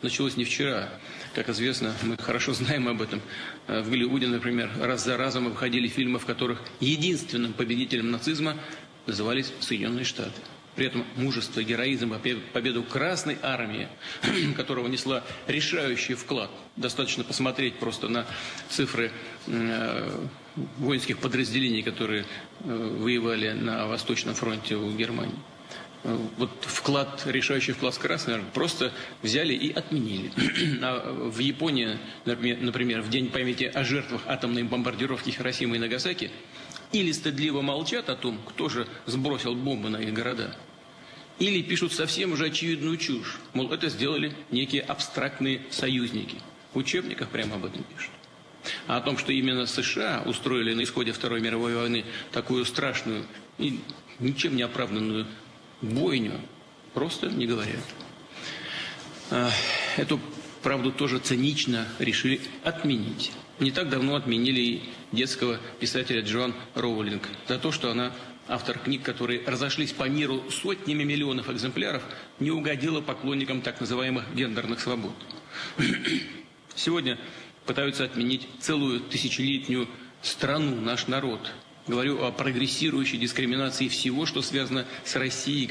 началось не вчера. Как известно, мы хорошо знаем об этом. В Голливуде, например, раз за разом выходили фильмы, в которых единственным победителем нацизма назывались Соединенные Штаты. При этом мужество, героизм, победу Красной Армии, которая несла решающий вклад. Достаточно посмотреть просто на цифры воинских подразделений, которые воевали на Восточном фронте у Германии. Вот решающий вклад Красной Армии просто взяли и отменили. А в Японии, например, в День памяти о жертвах атомной бомбардировки Хиросимы и Нагасаки, или стыдливо молчат о том, кто же сбросил бомбы на их города, или пишут совсем уже очевидную чушь. Мол, это сделали некие абстрактные союзники. В учебниках прямо об этом пишут. А о том, что именно США устроили на исходе Второй мировой войны такую страшную и ничем не оправданную бойню, просто не говорят. Эту правду тоже цинично решили отменить. Не так давно отменили и детского писателя Джоан Роулинг за то, что она, автор книг, которые разошлись по миру сотнями миллионов экземпляров, не угодила поклонникам так называемых гендерных свобод. Сегодня пытаются отменить целую тысячелетнюю страну, наш народ. Говорю о прогрессирующей дискриминации всего, что связано с Россией,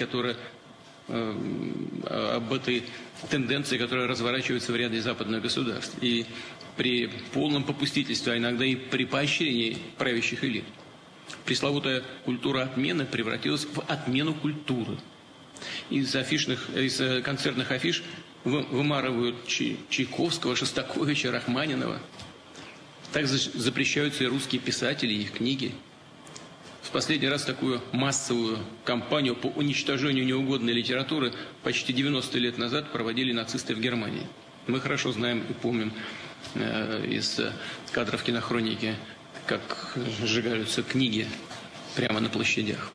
об этой тенденции, которая разворачивается в ряде западных государств. И при полном попустительстве, а иногда и при поощрении правящих элит. Пресловутая культура отмены превратилась в отмену культуры. Из концертных афиш вымарывают Чайковского, Шостаковича, Рахманинова. Так запрещаются и русские писатели, и их книги. В последний раз такую массовую кампанию по уничтожению неугодной литературы почти 90 лет назад проводили нацисты в Германии. Мы хорошо знаем и помним из кадров кинохроники, как сжигаются книги прямо на площадях.